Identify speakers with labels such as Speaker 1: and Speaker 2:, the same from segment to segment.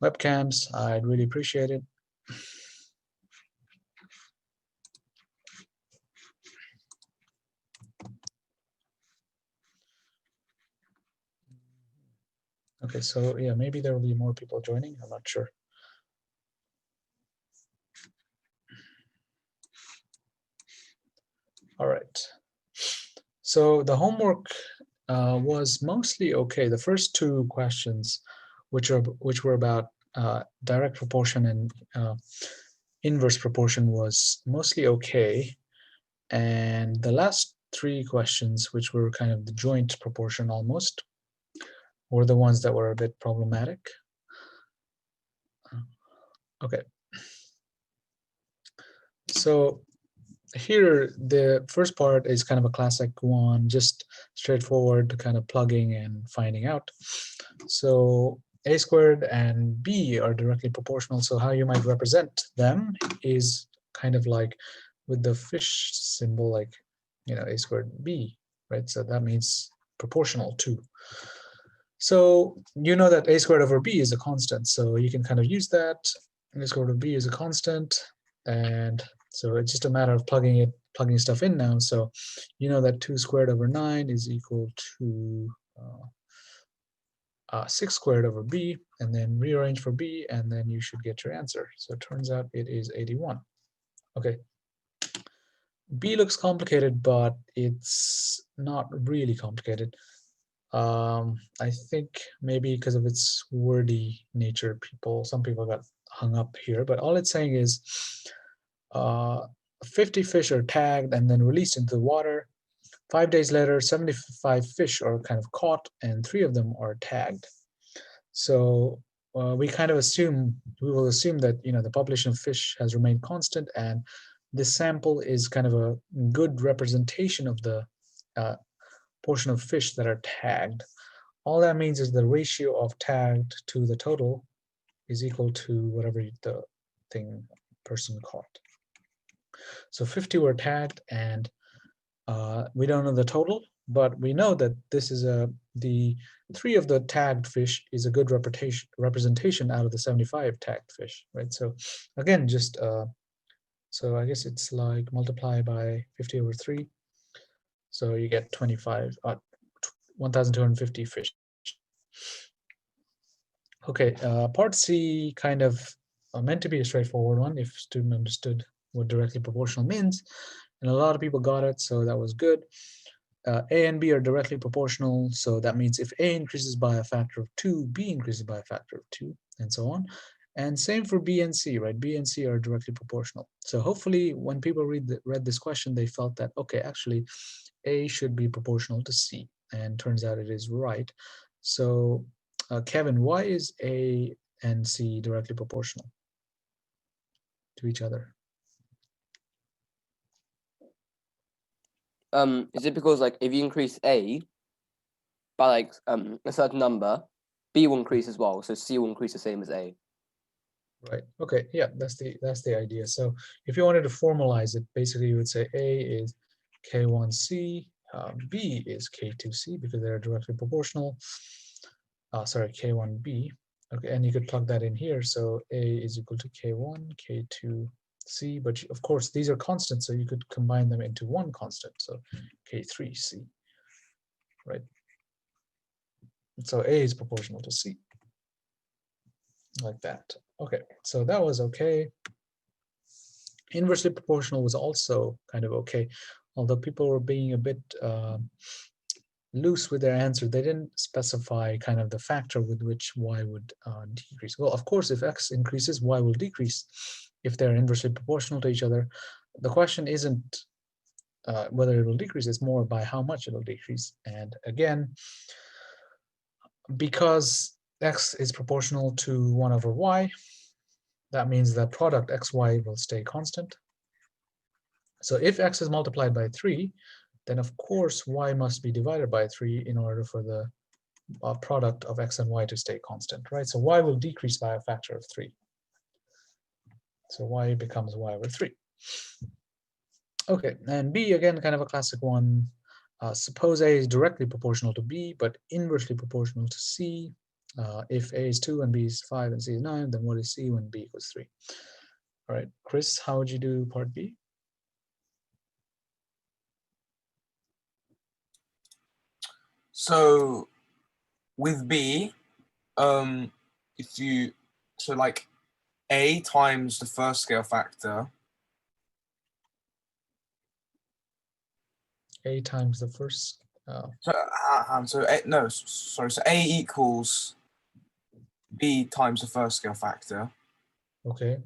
Speaker 1: webcams. I'd really appreciate it. Okay, so yeah, maybe there will be more people joining. I'm not sure. All right. So the homework was mostly okay. The first two questions, which were about direct proportion and inverse proportion, was mostly okay. And the last three questions, which were kind of the joint proportion almost, were the ones that were a bit problematic. Okay. So here, the first part is kind of a classic one, just straightforward kind of plugging and finding out. So a squared and b are directly proportional. So how you might represent them is kind of like with the fish symbol, like, a squared b, right? So that means proportional to. So you know that a squared over b is a constant. So you can kind of use that. A squared over b is a constant. And so it's just a matter of plugging stuff in now. So you know that 2 squared over 9 is equal to 6 squared over b, and then rearrange for b, and then you should get your answer. So it turns out it is 81. Okay. B looks complicated, but it's not really complicated. I think maybe because of its wordy nature, some people got hung up here. But all it's saying is 50 fish are tagged and then released into the water. 5 days later, 75 fish are kind of caught, and 3 of them are tagged. So we will assume that the population of fish has remained constant, and this sample is kind of a good representation of the portion of fish that are tagged. All that means is the ratio of tagged to the total is equal to whatever the person caught. So 50 were tagged, and we don't know the total, but we know that this is the 3 of the tagged fish is a good representation out of the 75 tagged fish, right? So again, just so I guess it's like multiply by 50 over 3. So you get 1,250 fish. Okay, part C kind of meant to be a straightforward one if student understood what directly proportional means. And a lot of people got it, so that was good. A and B are directly proportional, so that means if A increases by a factor of 2, B increases by a factor of 2, and so on. And same for B and C, right? B and C are directly proportional. So hopefully when people read this question, they felt that, okay, actually A should be proportional to C, and turns out it is right. So Kevin, why is A and C directly proportional to each other?
Speaker 2: Is it because like if you increase A by like a certain number, B will increase as well, so C will increase the same as A.
Speaker 1: Right. Okay. Yeah, that's the idea. So if you wanted to formalize it, basically you would say A is K1C, B is K2C because they're directly proportional. Sorry, K1B. Okay, and you could plug that in here. So A is equal to K1, K2C, but of course these are constants, so you could combine them into one constant. So K3C, right? So A is proportional to C, like that. Okay, so that was okay. Inversely proportional was also kind of okay, although people were being a bit loose with their answer. They didn't specify kind of the factor with which y would decrease. Well, of course, if x increases, y will decrease if they're inversely proportional to each other. The question isn't whether it will decrease, it's more by how much it will decrease. And again, because x is proportional to 1 over y, that means the product xy will stay constant. So if x is multiplied by 3, then of course y must be divided by 3 in order for the product of x and y to stay constant, right? So y will decrease by a factor of 3. So y becomes y over 3. Okay, and B, again, kind of a classic one. Suppose A is directly proportional to B, but inversely proportional to C. If A is 2 and B is 5 and C is 9, then what is C when B equals 3? All right, Chris, how would you do part B?
Speaker 3: So with B, if you, so like A times the first scale factor.
Speaker 1: A times the first.
Speaker 3: So so A equals B times the first scale factor.
Speaker 1: Okay.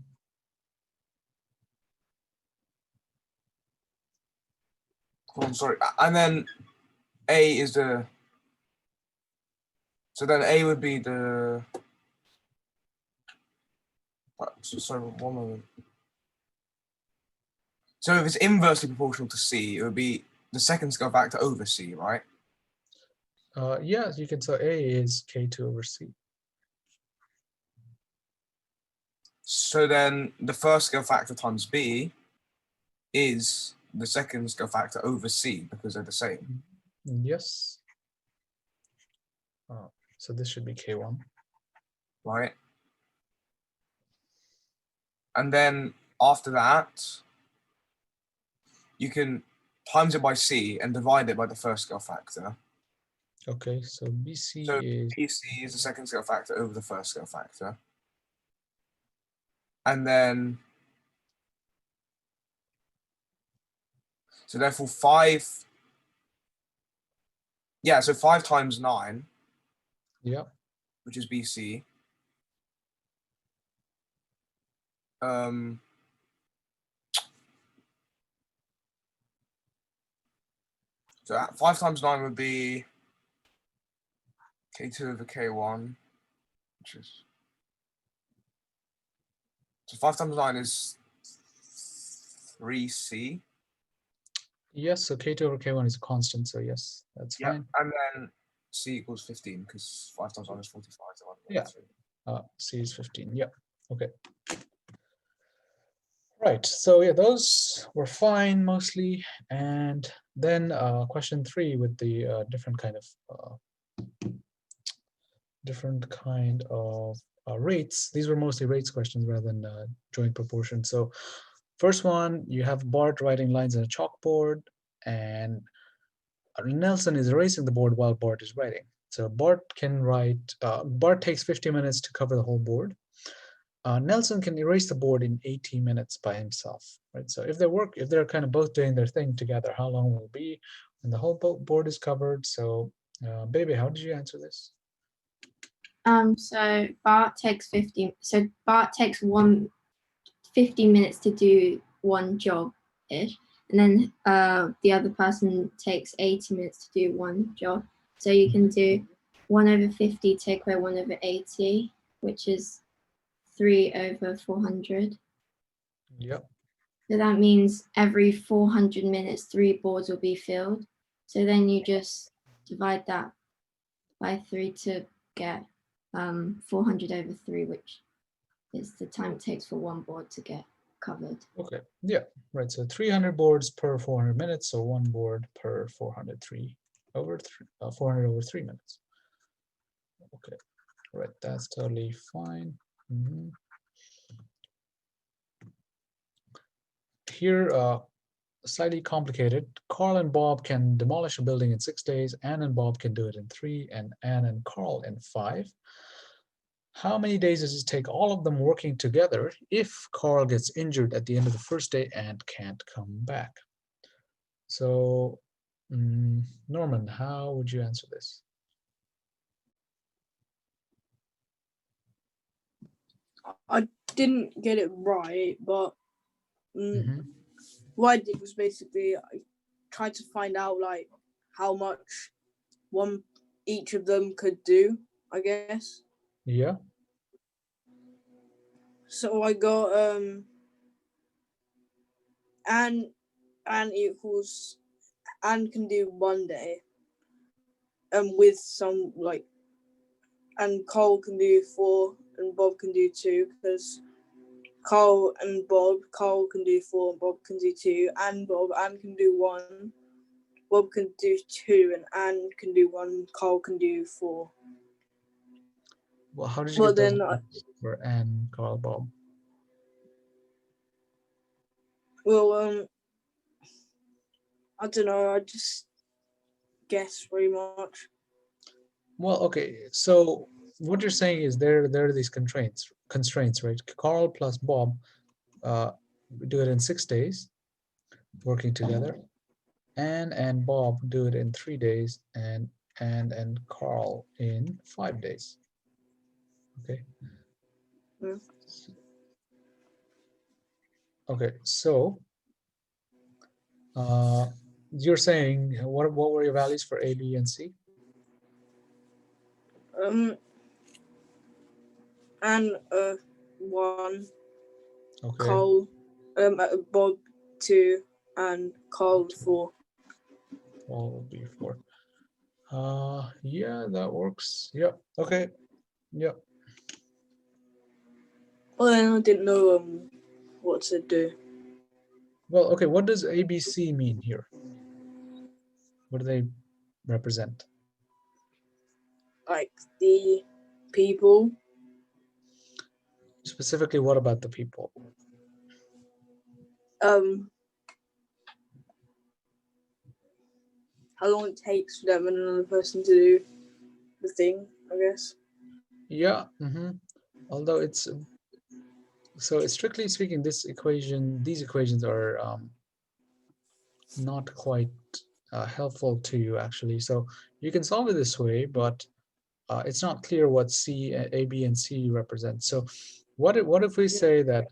Speaker 3: Oh, I'm sorry, and then A is the. So then A would be the. Sorry, one moment. So if it's inversely proportional to C, it would be the second scale factor over C, right?
Speaker 1: Yeah, you can say A is K2 over C.
Speaker 3: So then the first scale factor times B is the second scale factor over C because they're the same.
Speaker 1: Yes. So this should be K1.
Speaker 3: Right? And then after that, you can times it by C and divide it by the first scale factor.
Speaker 1: Okay, so BC
Speaker 3: So
Speaker 1: is
Speaker 3: BC is the second scale factor over the first scale factor. And then, so therefore 5, so 5 times 9,
Speaker 1: yeah.
Speaker 3: which is BC. So 5 times 9 would be K2 over K1, which is, so 5 times 9 is 3C.
Speaker 1: Yes, so K2 over K1 is a constant, so yes, that's fine.
Speaker 3: And then C equals 15 because 5 times 1 is 45.
Speaker 1: Yeah. C is 15. Yeah. Okay. Right. So yeah, those were fine mostly. And then question 3 with the different kind of rates. These were mostly rates questions rather than joint proportion. So first one, you have Bart writing lines on a chalkboard, and Nelson is erasing the board while Bart is writing. So Bart can write. Bart takes 50 minutes to cover the whole board. Nelson can erase the board in 80 minutes by himself, right? So if they're kind of both doing their thing together, how long will it be when the whole board is covered? So, Baby, how did you answer this?
Speaker 4: So Bart takes 50. So Bart takes 50 minutes to do one job ish, and then the other person takes 80 minutes to do one job. So you can do 1 over 50 take away 1 over 80, which is 3 over 400.
Speaker 1: Yep.
Speaker 4: So that means every 400 minutes, 3 boards will be filled. So then you just divide that by 3 to get 400 over 3, which is the time it takes for one board to get covered.
Speaker 1: Okay. Yeah. Right. So 300 boards per 400 minutes. So 1 board per 403 over 400 over 3 minutes. Okay. Right. That's totally fine. Here, slightly complicated. Carl and Bob can demolish a building in 6 days. Anne and Bob can do it in 3, and Anne and Carl in 5. How many days does it take all of them working together if Carl gets injured at the end of the first day and can't come back? So, Norman, how would you answer this?
Speaker 5: I didn't get it right, but what I did was basically I tried to find out like how much each of them could do, I guess.
Speaker 1: Yeah.
Speaker 5: So I got Anne equals Anne can do 1 day, with some like, and Cole can do 4 and Bob can do 2 because Carl can do 4 and Bob can do 2, and Anne can do 1, Bob can do 2, and Anne can do 1, Carl can do 4.
Speaker 1: Well, how did you
Speaker 5: Well,
Speaker 1: get those
Speaker 5: then,
Speaker 1: numbers for Anne, Carl, Bob?
Speaker 5: well, I don't know. I just guess very much.
Speaker 1: Well, okay. So what you're saying is there are these constraints, right? Carl plus Bob do it in 6 days, working together. Anne and Bob do it in 3 days, and Anne and Carl in 5 days. Okay.
Speaker 5: Mm.
Speaker 1: Okay, so you're saying what were your values for A, B, and C?
Speaker 5: And 1,
Speaker 1: Okay,
Speaker 5: Cole, Bob 2, and Carl 4.
Speaker 1: all will be 4. Yeah, that works. Yep. Okay. Yep.
Speaker 5: Well, then I didn't know what to do.
Speaker 1: Well, okay. What does ABC mean here? What do they represent?
Speaker 5: Like the people.
Speaker 1: Specifically, what about the people?
Speaker 5: How long it takes for them and another person to do the thing, I guess.
Speaker 1: Yeah. Although it's so strictly speaking, these equations are not quite helpful to you actually. So you can solve it this way, but it's not clear what A, B, and C represent. So what if we say that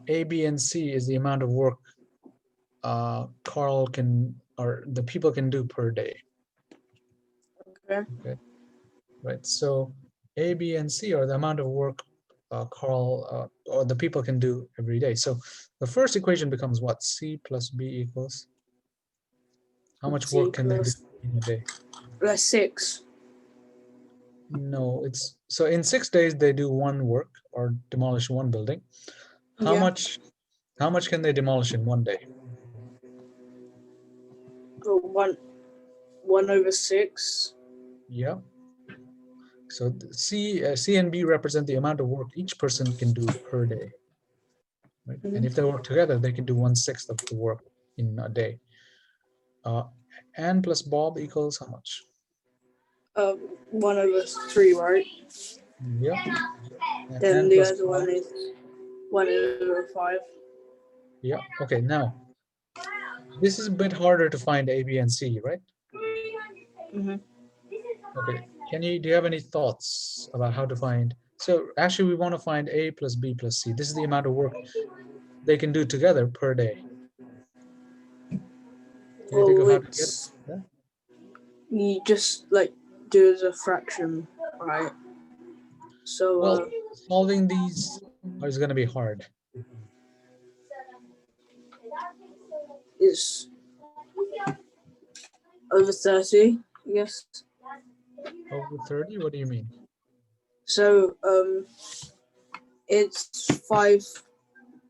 Speaker 1: A, B, and C is the amount of work Carl can, or the people can do per day.
Speaker 5: Okay.
Speaker 1: Right. So A, B, and C are the amount of work Carl or the people can do every day. So the first equation becomes what? C plus B equals how much
Speaker 5: C
Speaker 1: work can they do
Speaker 5: plus
Speaker 1: in a day?
Speaker 5: 6.
Speaker 1: No, it's so in 6 days they do one work or demolish one building. How much can they demolish in one day?
Speaker 5: Well, 1 over 6.
Speaker 1: Yeah. So C and B represent the amount of work each person can do per day. Right? And if they work together, they can do 1/6 of the work in a day. Anne plus Bob equals how much?
Speaker 5: 1 over 3, right?
Speaker 1: Yeah. And
Speaker 5: Then
Speaker 1: Anne
Speaker 5: the
Speaker 1: plus
Speaker 5: other one
Speaker 1: Bob,
Speaker 5: is 1 over 5.
Speaker 1: yeah. Okay, now this is a bit harder to find A, B, and C, right? Okay. Do you have any thoughts about how to find? So actually, we want to find A plus B plus C. This is the amount of work they can do together per day. Can you think of
Speaker 5: Well,
Speaker 1: how to get that?
Speaker 5: you just like do it as a fraction, right? So
Speaker 1: Well, solving these is going to be hard.
Speaker 5: it's over 30, I guess.
Speaker 1: Over 30? What do you mean?
Speaker 5: So it's 5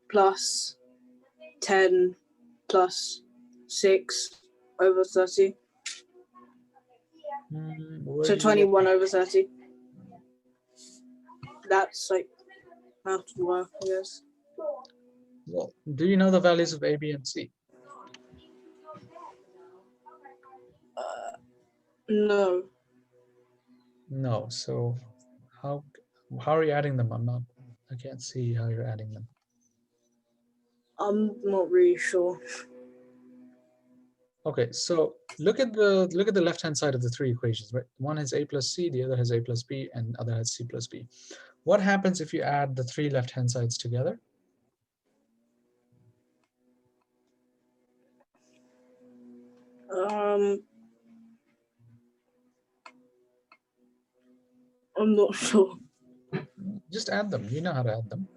Speaker 5: plus 10 plus 6 over 30.
Speaker 1: Where
Speaker 5: So
Speaker 1: did you get
Speaker 5: 21 over 30. That's like how to work, I guess.
Speaker 1: Well, do you know the values of A, B, and C?
Speaker 5: No.
Speaker 1: No. So how are you adding them? I can't see how you're adding them.
Speaker 5: I'm not really sure.
Speaker 1: Okay, so look at the left-hand side of the 3 equations, right? One has A plus C, the other has A plus B, and the other has C plus B. What happens if you add the 3 left-hand sides together?
Speaker 5: I'm not sure.
Speaker 1: Just add them. You know how to add them.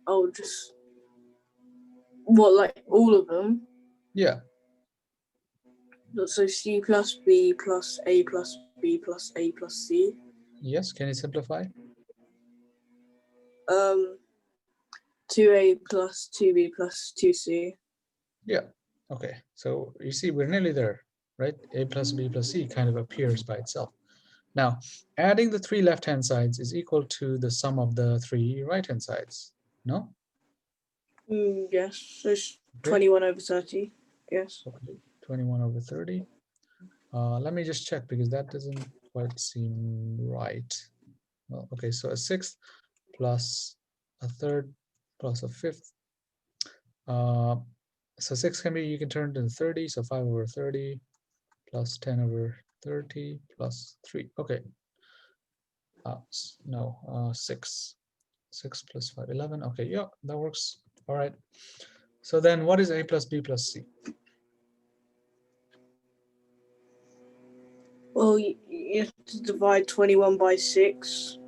Speaker 5: Oh, just what, like all of them?
Speaker 1: Yeah.
Speaker 5: So C plus B plus A plus B plus A plus C.
Speaker 1: Yes. Can you simplify?
Speaker 5: 2A plus 2B plus 2C.
Speaker 1: Yeah. Okay. So you see, we're nearly there, right? A plus B plus C kind of appears by itself. Now, adding the 3 left-hand sides is equal to the sum of the 3 right-hand sides, no?
Speaker 5: Yes, so it's
Speaker 1: Okay.
Speaker 5: 21 over 30. Yes.
Speaker 1: Okay, 21 over 30. Let me just check because that doesn't quite seem right. Well, okay, so a sixth plus a third plus a fifth. So 6 can be, you can turn it into 30, so 5 over 30 plus 10 over 30 plus 3. Okay. No, 6. 6 plus 5, 11. Okay, yeah, that works. All right. So then what is A plus B plus C?
Speaker 5: Well, you have to divide 21 by 6.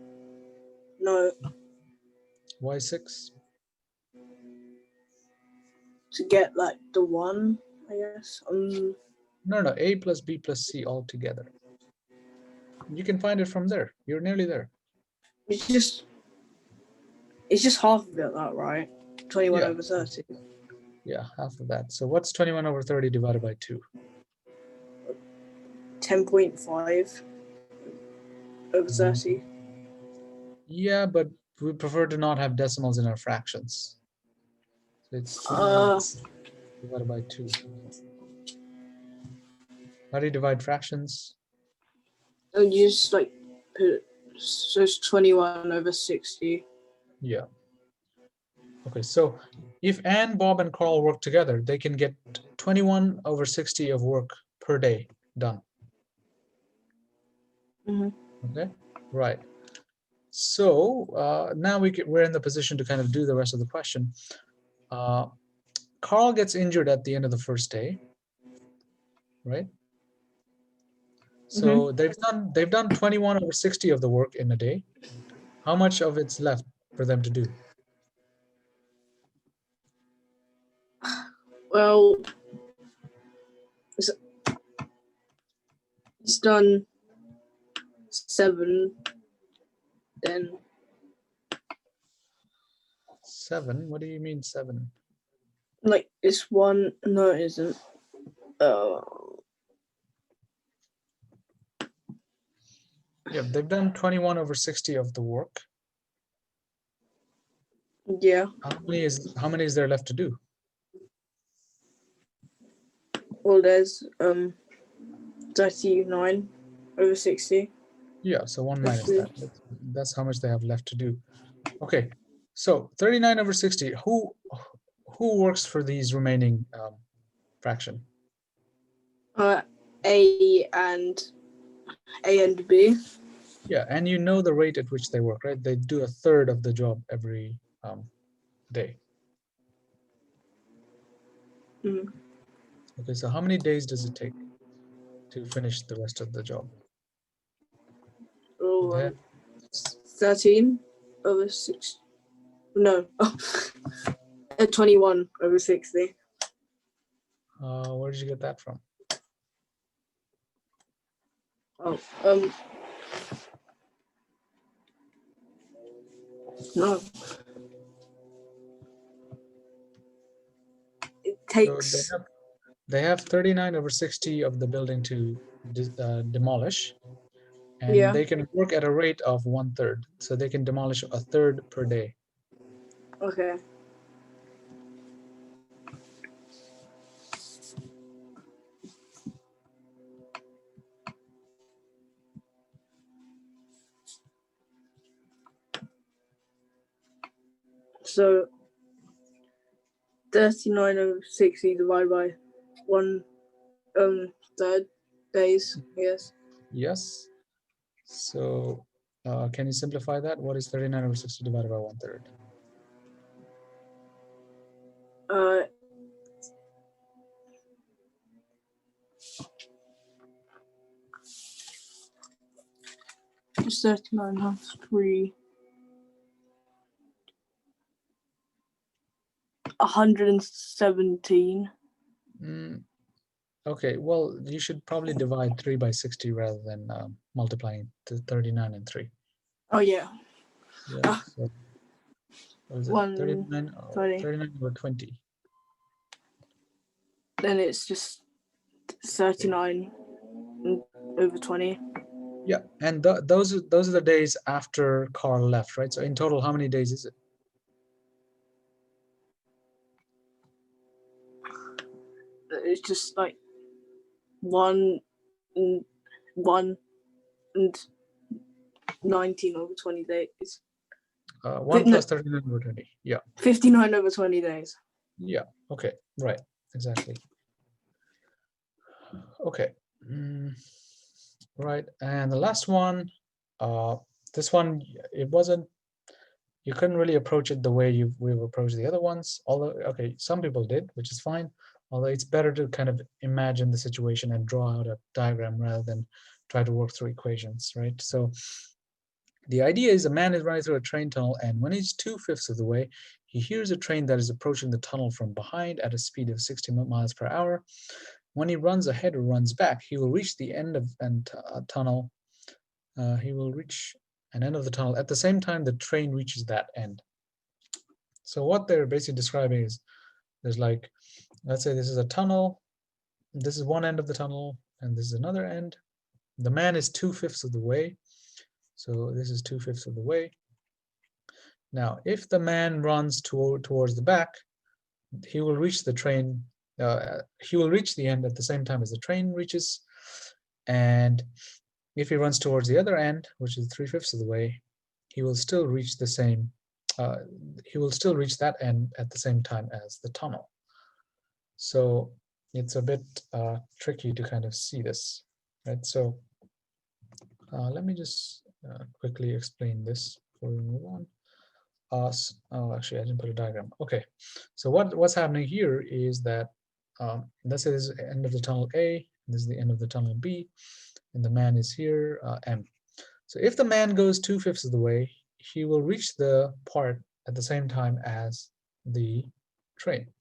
Speaker 5: No,
Speaker 1: Why 6?
Speaker 5: to get like the 1, I guess.
Speaker 1: No, A plus B plus C all together. You can find it from there. You're nearly there.
Speaker 5: It's just half of it, that right? 21
Speaker 1: Yeah.
Speaker 5: over 30.
Speaker 1: Yeah, half of that. So what's 21 over 30 divided by 2?
Speaker 5: 10.5 over 30.
Speaker 1: Yeah, but we prefer to not have decimals in our fractions. So it's 21 divided by 2. How do you divide fractions?
Speaker 5: And you just like put, so it's 21 over 60.
Speaker 1: Yeah. Okay, so if Anne, Bob, and Carl work together, they can get 21 over 60 of work per day done.
Speaker 5: Mhm.
Speaker 1: Okay, right. So now we're in the position to kind of do the rest of the question. Carl gets injured at the end of the first day, right? So they've done 21 over 60 of the work in a day. How much of it's left for them to do?
Speaker 5: Well, it's done 7, then
Speaker 1: 7? What do you mean 7?
Speaker 5: like it's 1. No, it isn't.
Speaker 1: Yeah, they've done 21 over 60 of the work.
Speaker 5: Yeah.
Speaker 1: How many is there left to do?
Speaker 5: Well, there's 39 over 60.
Speaker 1: Yeah, so 1 minus that. That's how much they have left to do. Okay, so 39 over 60. Who works for these remaining fraction?
Speaker 5: A and B.
Speaker 1: Yeah, and you know the rate at which they work, right? They do a third of the job every day.
Speaker 5: Mm.
Speaker 1: Okay, so how many days does it take to finish the rest of the job?
Speaker 5: Oh, 13 over 6. No. 21 over 60.
Speaker 1: Where did you get that from?
Speaker 5: Oh, no. It takes.
Speaker 1: So they have 39 over 60 of the building to demolish, and
Speaker 5: Yeah.
Speaker 1: they can work at a rate of 1/3. So they can demolish a third per day.
Speaker 5: Okay. So 39 over 60 divided by 1/3 days. Yes.
Speaker 1: Yes. So can you simplify that? What is 39 over 60 divided by 1/3?
Speaker 5: It's 39 half 3. 117.
Speaker 1: Okay, well, you should probably divide 3 by 60 rather than multiplying to 39 and 3.
Speaker 5: Oh yeah.
Speaker 1: Yeah. So what is it? 39 over 20.
Speaker 5: Then it's just 39 over 20.
Speaker 1: Yeah, and those are the days after Carl left, right? So in total, how many days is it?
Speaker 5: It's just like 1 and 1 and 19 over 20 days.
Speaker 1: 1 plus 39 over 20. Yeah.
Speaker 5: 59 over 20 days.
Speaker 1: Yeah. Okay. Right. Exactly. Okay. Right. And the last one, this one, it wasn't. You couldn't really approach it the way we've approached the other ones. Although, okay, some people did, which is fine. Although it's better to kind of imagine the situation and draw out a diagram rather than try to work through equations, right? So the idea is a man is running through a train tunnel, and when he's 2/5 of the way, he hears a train that is approaching the tunnel from behind at a speed of 60 miles per hour. When he runs ahead or runs back, he will reach the end of a tunnel. He will reach an end of the tunnel at the same time the train reaches that end. So what they're basically describing is there's like, let's say this is a tunnel. This is one end of the tunnel, and this is another end. The man is 2/5 of the way. So this is 2/5 of the way. Now, if the man runs towards the back, he will reach the train. He will reach the end at the same time as the train reaches. And if he runs towards the other end, which is 3/5 of the way, he will still reach the same. He will still reach that end at the same time as the tunnel. So it's a bit tricky to kind of see this, right? So let me just quickly explain this before we move on. Oh, actually, I didn't put a diagram. Okay, so what's happening here is that let's say this is the end of the tunnel A, this is the end of the tunnel B, and the man is here, M. So if the man goes 2/5 of the way, he will reach the part at the same time as the train.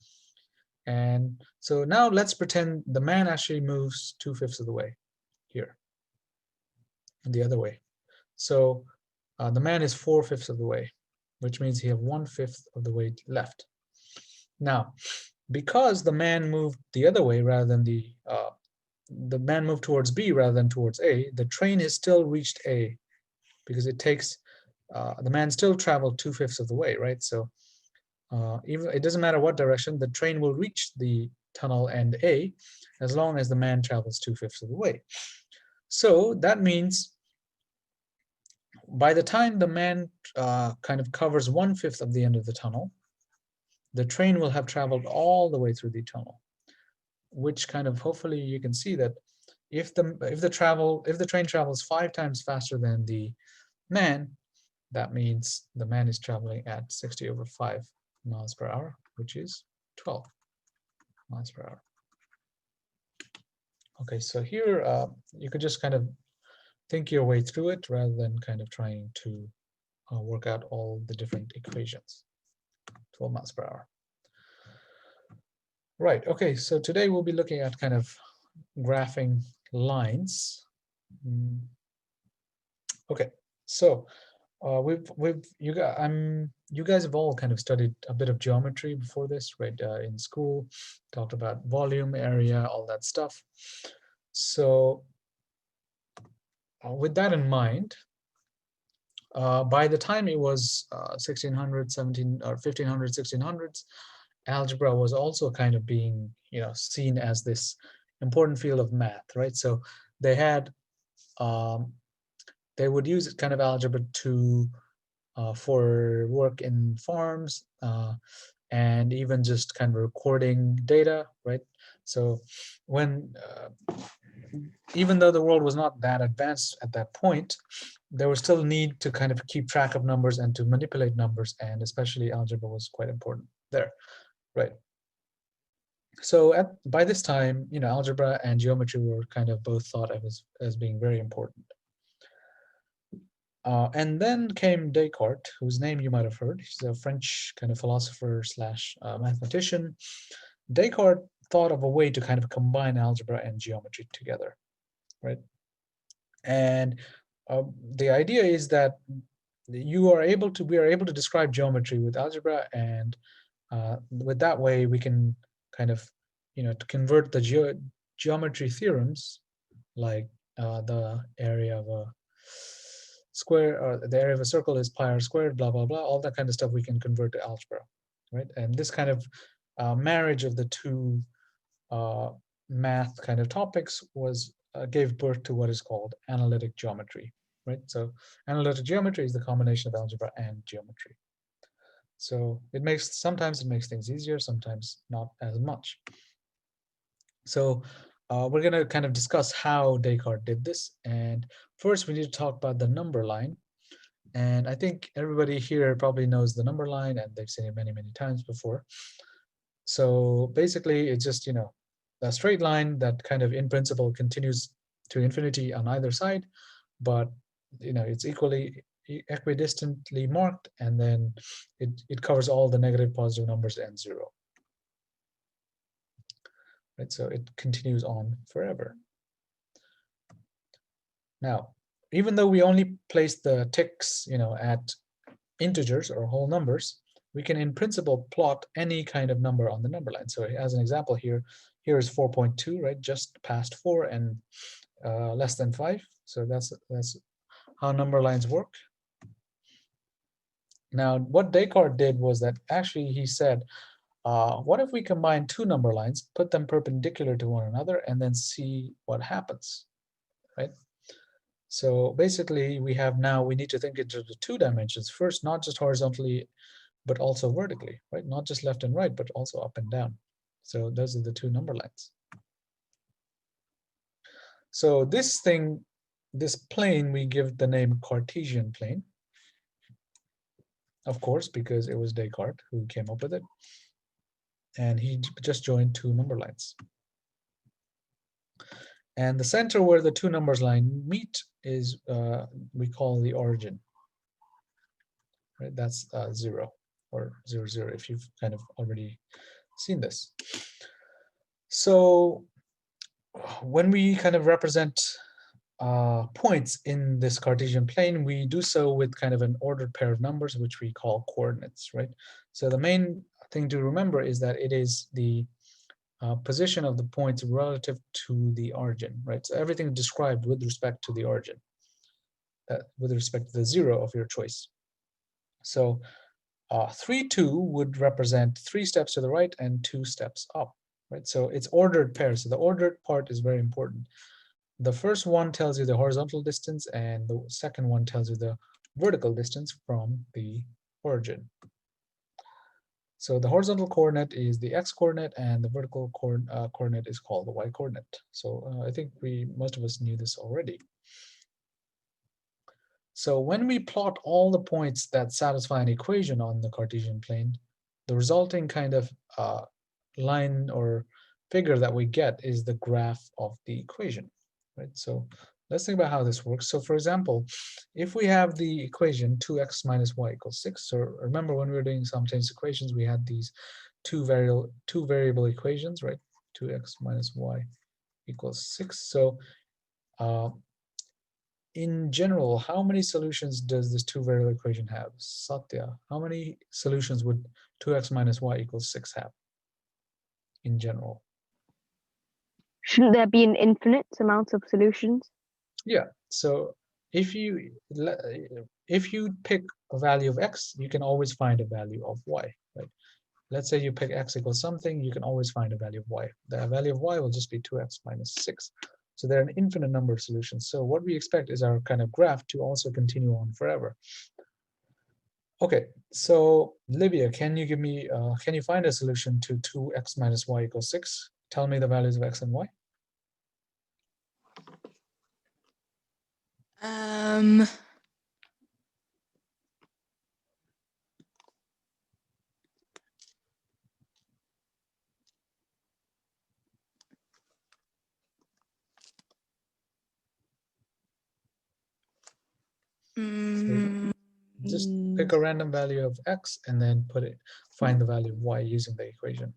Speaker 1: And so now let's pretend the man actually moves 2/5 of the way here, and the other way. So the man is 4/5 of the way, which means he have 1/5 of the way left. Now, because the man moved the other way rather than the man moved towards B rather than towards A, the train has still reached A because it takes the man still traveled 2/5 of the way, right? So even it doesn't matter what direction, the train will reach the tunnel end A as long as the man travels 2/5 of the way. So that means by the time the man kind of covers 1/5 of the end of the tunnel, the train will have traveled all the way through the tunnel, which kind of hopefully you can see that if the train travels 5 times faster than the man, that means the man is traveling at 60 over 5 miles per hour, which is 12 miles per hour. Okay, so here you could just kind of think your way through it rather than kind of trying to work out all the different equations. 12 miles per hour. Right, okay, so today we'll be looking at kind of graphing lines. Okay, so you guys have all kind of studied a bit of geometry before this, right? In school, talked about volume, area, all that stuff. So with that in mind, by the time it was 1600, 17 or 1500, 1600s, algebra was also kind of being, seen as this important field of math, right? So they had they would use kind of algebra to for work in farms and even just kind of recording data, right? So when even though the world was not that advanced at that point, there was still need to kind of keep track of numbers and to manipulate numbers, and especially algebra was quite important there, right? So by this time, algebra and geometry were kind of both thought of as being very important. And then came Descartes, whose name you might have heard. He's a French kind of philosopher slash mathematician. Descartes thought of a way to kind of combine algebra and geometry together, right? And the idea is that we are able to describe geometry with algebra, and with that way we can kind of, to convert the geometry theorems, like the area of a square, or the area of a circle is pi r squared, blah, blah, blah, all that kind of stuff we can convert to algebra, right? And this kind of marriage of the two math kind of topics was gave birth to what is called analytic geometry, right? So analytic geometry is the combination of algebra and geometry. So sometimes it makes things easier, sometimes not as much. So we're going to kind of discuss how Descartes did this. And first, we need to talk about the number line. And I think everybody here probably knows the number line, and they've seen it many, many times before. So basically, it's just, a straight line that kind of in principle continues to infinity on either side, but it's equidistantly marked, and then it covers all the negative, positive numbers and 0. Right, so it continues on forever. Now, even though we only place the ticks, at integers or whole numbers, we can in principle plot any kind of number on the number line. So as an example here is 4.2, right? Just past 4 and less than 5. So that's how number lines work. Now, what Descartes did was that actually he said, what if we combine two number lines, put them perpendicular to one another, and then see what happens, right? So basically, we need to think into the 2 dimensions. First, not just horizontally, but also vertically, right? Not just left and right, but also up and down. So those are the 2 number lines. So this plane, we give the name Cartesian plane, of course, because it was Descartes who came up with it. And he just joined 2 number lines. And the center where the 2 numbers line meet is we call the origin. Right? That's 0 or 0, 0, if you've kind of already seen this. So when we kind of represent points in this Cartesian plane, we do so with kind of an ordered pair of numbers, which we call coordinates, right? So the main thing to remember is that it is the position of the points relative to the origin, right? So everything described with respect to the origin, with respect to the 0 of your choice. So 3, 2 would represent 3 steps to the right and 2 steps up, right? So it's ordered pairs. So the ordered part is very important. The first one tells you the horizontal distance, and the second one tells you the vertical distance from the origin. So the horizontal coordinate is the x-coordinate, and the vertical coordinate is called the y-coordinate. So I think most of us knew this already. So when we plot all the points that satisfy an equation on the Cartesian plane, the resulting kind of line or figure that we get is the graph of the equation, right? So let's think about how this works. So for example, if we have the equation 2x minus y equals 6, so remember when we were doing simultaneous equations, we had these two variable equations, right? 2x minus y equals 6. So in general, how many solutions does this 2 variable equation have? Satya, how many solutions would 2x minus y equals 6 have in general?
Speaker 6: Shouldn't there be an infinite amount of solutions?
Speaker 1: Yeah, so if you pick a value of x, you can always find a value of y, right? Let's say you pick x equals something, you can always find a value of y. The value of y will just be 2x minus 6. So there are an infinite number of solutions. So what we expect is our kind of graph to also continue on forever. Okay, so Livia, can you find a solution to 2x minus y equals 6? Tell me the values of x and y. So just pick a random value of x and then find the value of y using the equation.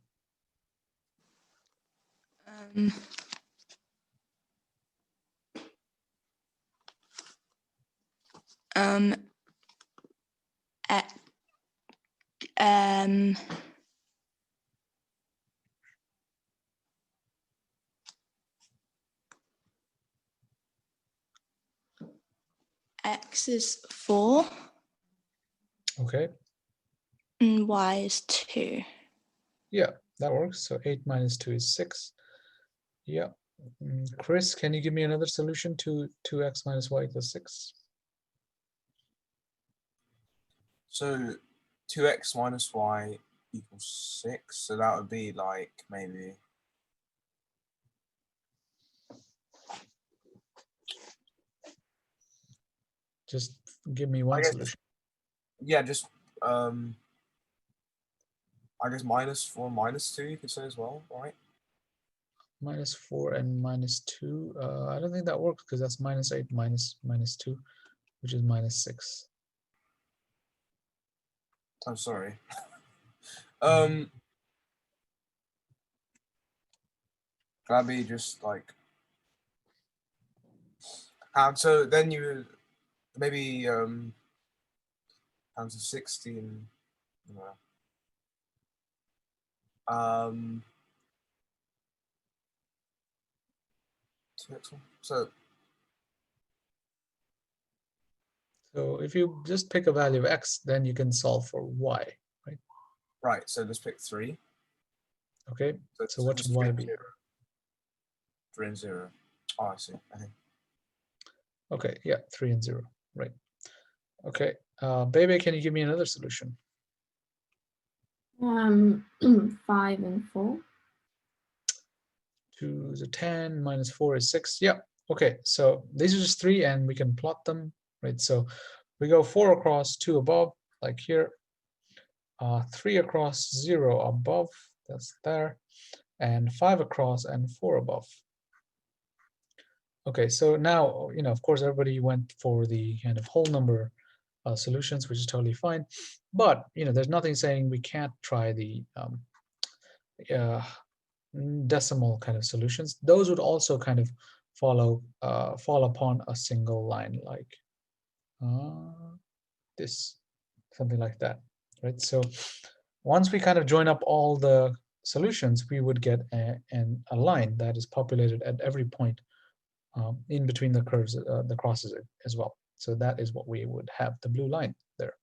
Speaker 7: x is 4
Speaker 1: Okay,
Speaker 7: and y is 2.
Speaker 1: yeah, that works. So 8 minus 2 is 6. Yeah. Chris, can you give me another solution to 2x minus y equals 6?
Speaker 3: So 2x minus y equals 6. So that would be like maybe.
Speaker 1: Just give me one
Speaker 3: guess-
Speaker 1: solution.
Speaker 3: Yeah, just I guess -4, -2 you could say as well, right?
Speaker 1: Minus 4 and minus 2. I don't think that works because that's -8 minus 2, which is -6.
Speaker 3: I'm sorry. That'd be just like. And so then you maybe times 16. So
Speaker 1: So if you just pick a value of x, then you can solve for y, right?
Speaker 3: right, so just pick 3.
Speaker 1: Okay, so what
Speaker 3: just
Speaker 1: should y
Speaker 3: 3
Speaker 1: be?
Speaker 3: 3 and 0. Oh, I see. Okay.
Speaker 1: Okay, yeah, 3 and 0, right. Okay, Bebe, can you give me another solution?
Speaker 4: 5 and 4.
Speaker 1: 2 is a 10, minus 4 is 6. Yeah, okay, so these are just 3 and we can plot them, right? So we go 4 across, 2 above, like here. 3 across, 0 above, that's there. And 5 across and 4 above. Okay, so now, of course, everybody went for the kind of whole number solutions, which is totally fine. But, there's nothing saying we can't try the decimal kind of solutions. Those would also kind of fall upon a single line, like this, something like that, right? So once we kind of join up all the solutions, we would get a line that is populated at every point in between the curves, the crosses as well. So that is what we would have, the blue line there.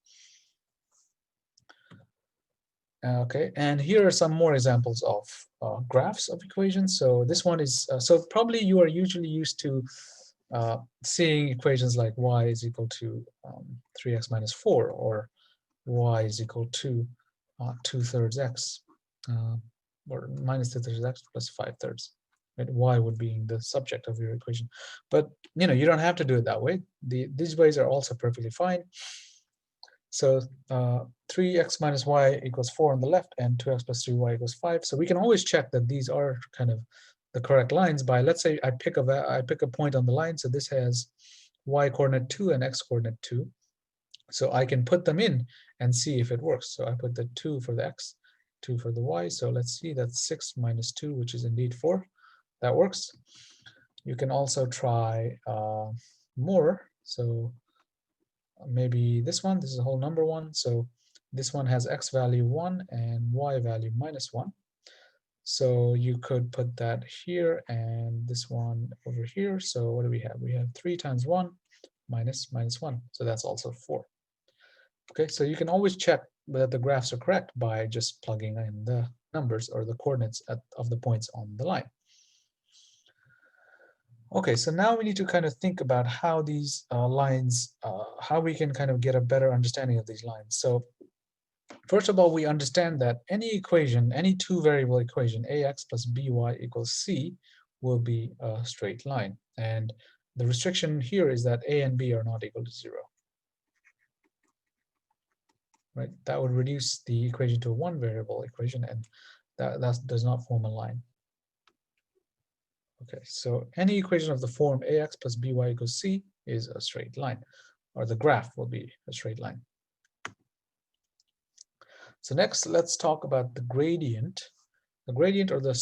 Speaker 1: Okay, and here are some more examples of graphs of equations. So this one is, so probably you are usually used to seeing equations like y is equal to 3x minus 4, or y is equal to 2/3 x, or minus 2/3 x plus 5/3. Right? Y would be the subject of your equation. But you don't have to do it that way. These ways are also perfectly fine. So 3x minus y equals 4 on the left, and 2x plus 3y equals 5. So we can always check that these are kind of the correct lines by, let's say I pick a point on the line. So this has y coordinate 2 and x coordinate 2. So I can put them in and see if it works. So I put the 2 for the x, 2 for the y. So let's see, that's 6 minus 2, which is indeed 4. That works. You can also try more. So maybe this one, this is a whole number one. So this one has x value 1 and y value -1. So you could put that here and this one over here. So what do we have? We have 3 times 1 minus -1. So that's also 4. Okay, so you can always check whether the graphs are correct by just plugging in the numbers or the coordinates of the points on the line. Okay, so now we need to kind of think about how these lines, how we can kind of get a better understanding of these lines. So first of all, we understand that any equation, any two-variable equation, ax plus by equals c, will be a straight line. And the restriction here is that a and b are not equal to 0. Right? That would reduce the equation to a one-variable equation, and that does not form a line. Okay, so any equation of the form ax plus by equals c is a straight line, or the graph will be a straight line. So next, let's talk about the gradient. The gradient, or the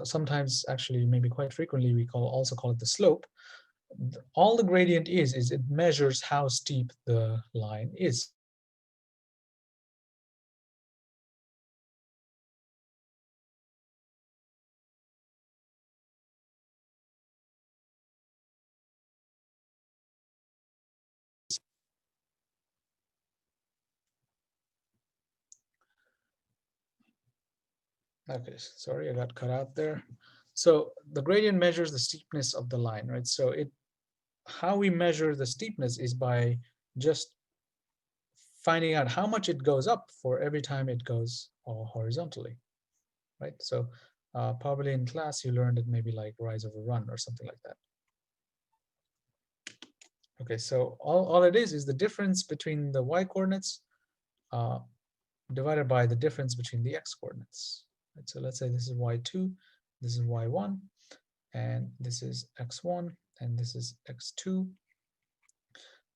Speaker 1: sometimes actually maybe quite frequently we also call it the slope. All the gradient is it measures how steep the line is. Okay, sorry, I got cut out there. So the gradient measures the steepness of the line, right? So how we measure the steepness is by just finding out how much it goes up for every time it goes horizontally, right? So probably in class you learned it maybe like rise over run or something like that. Okay, so all it is the difference between the y coordinates divided by the difference between the x coordinates. Right? So let's say this is y2, this is y1, and this is x1, and this is x2.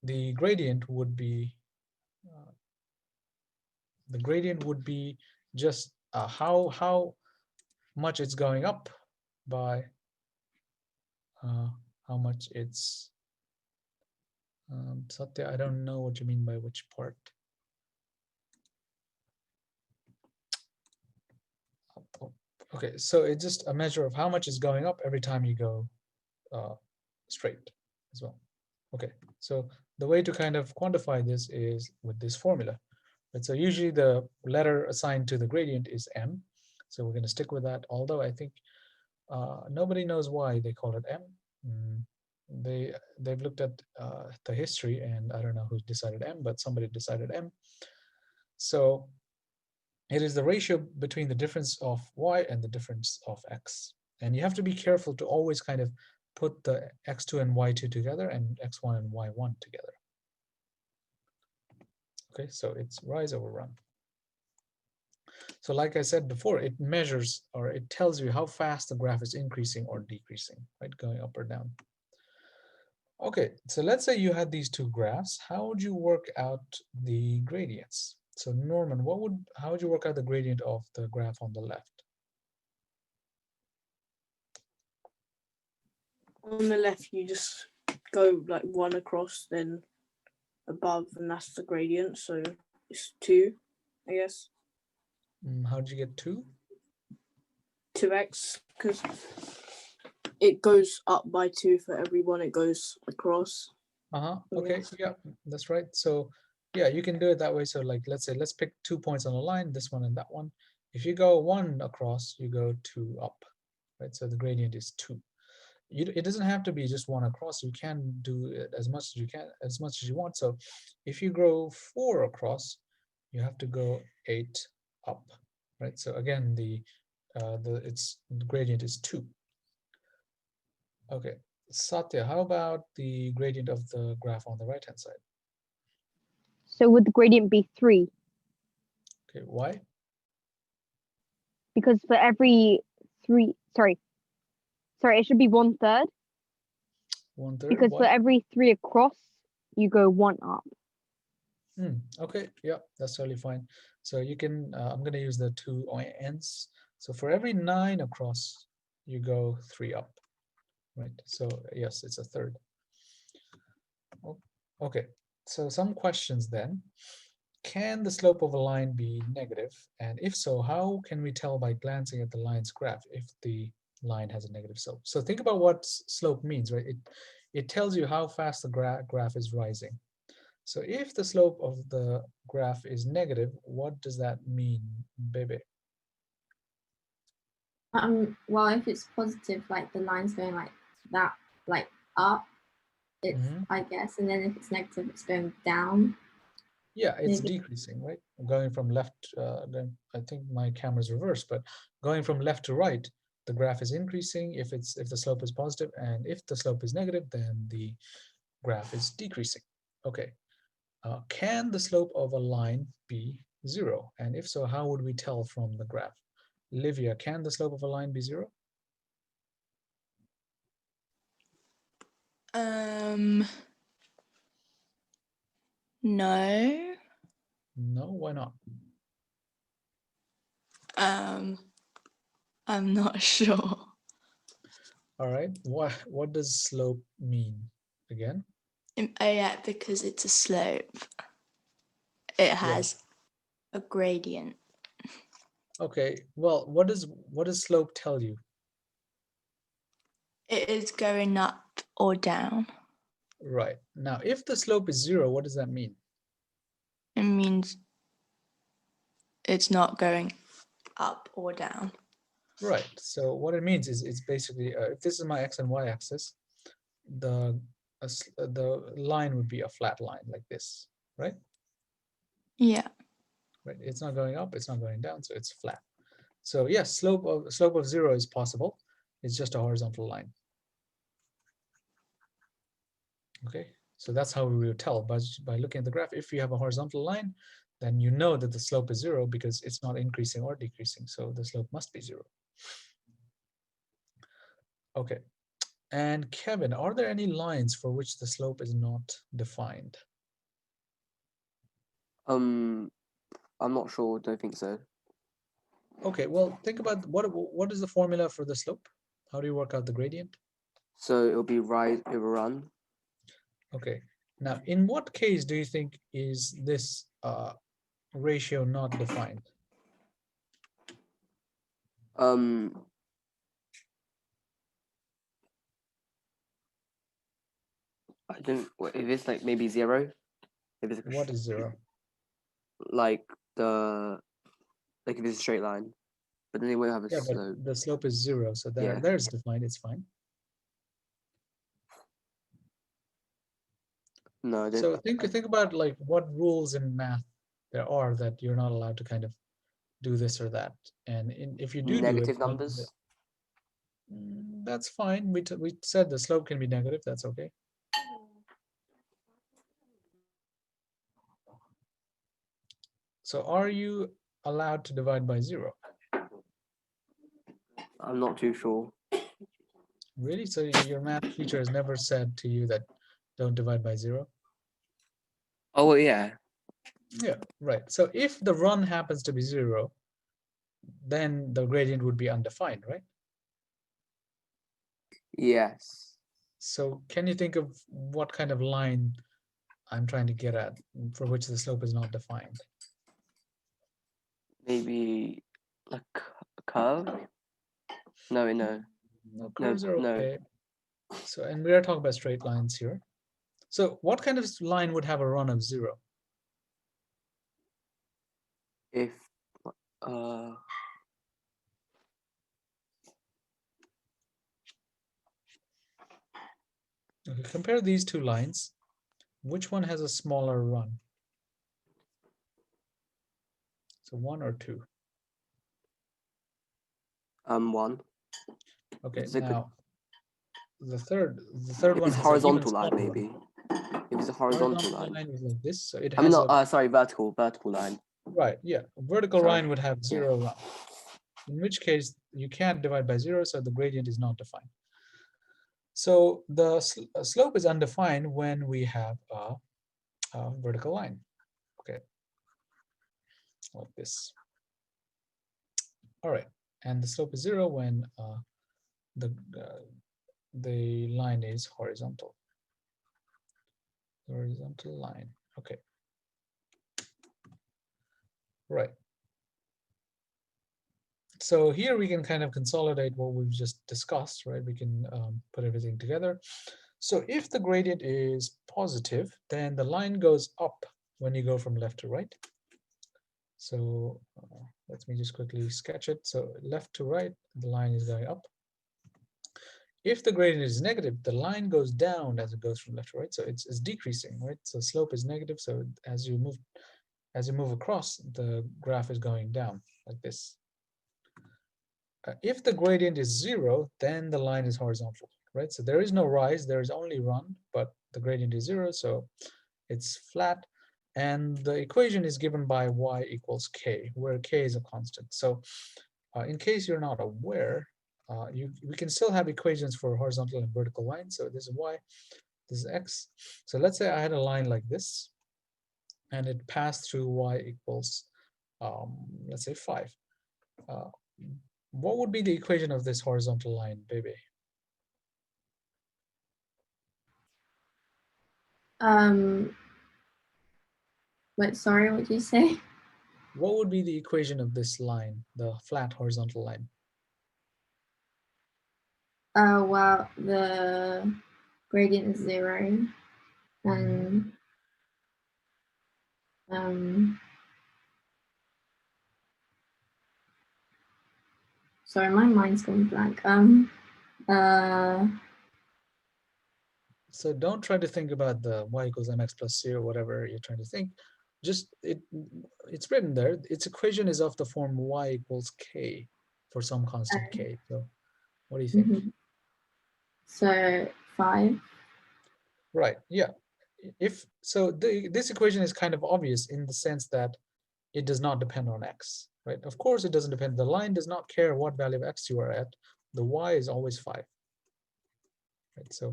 Speaker 1: The gradient would be just how much it's going up by how much it's Satya, I don't know what you mean by which part. Okay, so it's just a measure of how much is going up every time you go straight as well. Okay, so the way to kind of quantify this is with this formula. Right? So usually the letter assigned to the gradient is m. So we're going to stick with that, although I think nobody knows why they call it m. They've looked at the history, and I don't know who decided m, but somebody decided m. So it is the ratio between the difference of y and the difference of x. And you have to be careful to always kind of put the x2 and y2 together and x1 and y1 together. Okay, so it's rise over run. So like I said before, it measures, or it tells you how fast the graph is increasing or decreasing, right, going up or down. Okay, so let's say you had these two graphs. How would you work out the gradients? So Norman, how would you work out the gradient of the graph on the left?
Speaker 5: On the left, you just go like 1 across, then above, and that's the gradient. So it's 2, I guess.
Speaker 1: How did you get 2?
Speaker 5: 2x, because it goes up by 2 for every one it goes across.
Speaker 1: Okay, yeah, that's right. So yeah, you can do it that way. So like, let's pick 2 points on a line, this one and that one. If you go 1 across, you go 2 up, right? So the gradient is 2. It doesn't have to be just 1 across. You can do it as much as you want. So if you go 4 across, you have to go 8 up, right? So again, the gradient is 2. Okay, Satya, how about the gradient of the graph on the right hand side?
Speaker 6: So would the gradient be 3?
Speaker 1: Okay, why?
Speaker 6: Because for every 3, sorry, it should be 1/3.
Speaker 1: 1/3.
Speaker 6: Because
Speaker 1: why?
Speaker 6: for every 3 across, you go 1 up.
Speaker 1: Okay, yeah, that's totally fine. So you can, I'm going to use the 2 ends. So for every 9 across, you go 3 up, right? So yes, it's 1/3. Okay, so some questions then. Can the slope of a line be negative? And if so, how can we tell by glancing at the line's graph if the line has a negative slope? So think about what slope means, right? It tells you how fast the graph is rising. So if the slope of the graph is negative, what does that mean, Bebe?
Speaker 4: Well, if it's positive, like the line's going like that, like up, it's I guess, and then if it's negative, it's going down.
Speaker 1: Yeah, it's
Speaker 4: Maybe.
Speaker 1: decreasing, right? Going from left, I think my camera's reversed, but going from left to right, the graph is increasing if the slope is positive, and if the slope is negative, then the graph is decreasing. Okay. Can the slope of a line be 0? And if so, how would we tell from the graph? Livia, can the slope of a line be 0?
Speaker 7: No.
Speaker 1: No, why not?
Speaker 7: I'm not sure.
Speaker 1: All right, what does slope mean again?
Speaker 7: Oh yeah, because it's a slope. It has a gradient.
Speaker 1: Okay, well, what does slope tell you?
Speaker 7: It is going up or down.
Speaker 1: Right. Now, if the slope is 0, what does that mean?
Speaker 7: It means it's not going up or down.
Speaker 1: Right. So what it means is it's basically if this is my x and y axis, the the line would be a flat line like this, right?
Speaker 7: Yeah.
Speaker 1: Right. It's not going up, it's not going down, so it's flat. So yes, slope of 0 is possible. It's just a horizontal line. Okay, so that's how we will tell by looking at the graph. If you have a horizontal line, then you know that the slope is 0 because it's not increasing or decreasing. So the slope must be 0. Okay, and Kevin, are there any lines for which the slope is not defined?
Speaker 2: I'm not sure. Don't think so.
Speaker 1: Okay, well, think about what is the formula for the slope? How do you work out the gradient?
Speaker 2: So it'll be rise over run.
Speaker 1: Okay, now in what case do you think is this ratio not defined?
Speaker 2: I don't. If it's like maybe 0. If it's
Speaker 1: What is 0?
Speaker 2: like if it's a straight line, but then they won't have a
Speaker 1: Yeah, but
Speaker 2: slope.
Speaker 1: the slope is 0, so
Speaker 2: Yeah.
Speaker 1: there's defined. It's fine.
Speaker 2: No, I don't.
Speaker 1: So think about like what rules in math there are that you're not allowed to kind of do this or that, and if you do
Speaker 2: Negative
Speaker 1: it,
Speaker 2: numbers.
Speaker 1: that's fine. We said the slope can be negative. That's okay. So are you allowed to divide by 0?
Speaker 2: I'm not too sure.
Speaker 1: Really? So your math teacher has never said to you that don't divide by 0?
Speaker 2: Oh well, yeah.
Speaker 1: Yeah, right. So if the run happens to be 0, then the gradient would be undefined, right?
Speaker 2: Yes.
Speaker 1: So can you think of what kind of line I'm trying to get at for which the slope is not defined?
Speaker 2: Maybe like a curve. No.
Speaker 1: No, curves are
Speaker 2: no.
Speaker 1: okay. So, and we are talking about straight lines here. So what kind of line would have a run of 0?
Speaker 2: If
Speaker 1: Okay, compare these two lines. Which one has a smaller run? So 1 or 2?
Speaker 2: 1.
Speaker 1: Okay,
Speaker 2: It's a good-
Speaker 1: now the third
Speaker 2: If
Speaker 1: one
Speaker 2: it's
Speaker 1: has a even
Speaker 2: horizontal line,
Speaker 1: smaller run.
Speaker 2: maybe. If it's a horizontal line.
Speaker 1: line is like this, so it
Speaker 2: I mean,
Speaker 1: has
Speaker 2: not. Sorry, vertical line.
Speaker 1: right, yeah. Vertical
Speaker 2: Sorry.
Speaker 1: line would have 0 run. In which case you can't divide by 0, so the gradient is not defined. So the slope is undefined when we have a vertical line. Okay, like this. All right, and the slope is 0 when the line is horizontal. Horizontal line. Okay. Right. So here we can kind of consolidate what we've just discussed, right? We can put everything together. So if the gradient is positive, then the line goes up when you go from left to right. So let me just quickly sketch it. So left to right, the line is going up. If the gradient is negative, the line goes down as it goes from left to right. So it's decreasing, right? So slope is negative. So as you move across, the graph is going down like this. If the gradient is 0, then the line is horizontal, right? So there is no rise, there is only run, but the gradient is 0, so it's flat. And the equation is given by y equals k, where k is a constant. So in case you're not aware, we can still have equations for horizontal and vertical lines. So this is y, this is x. So let's say I had a line like this, and it passed through y equals, let's say 5. What would be the equation of this horizontal line, baby?
Speaker 4: Wait, sorry, what did you say?
Speaker 1: What would be the equation of this line, the flat horizontal line?
Speaker 4: Well, the gradient is 0, and sorry, my mind's gone blank.
Speaker 1: So don't try to think about the y equals mx plus c or whatever you're trying to think. Just it's written there. Its equation is of the form y equals k for some constant k. So what do you think?
Speaker 4: Mhm. So 5.
Speaker 1: Right. Yeah. If so, this equation is kind of obvious in the sense that it does not depend on x. Right. Of course, it doesn't depend. The line does not care what value of x you are at. The y is always 5. Right. So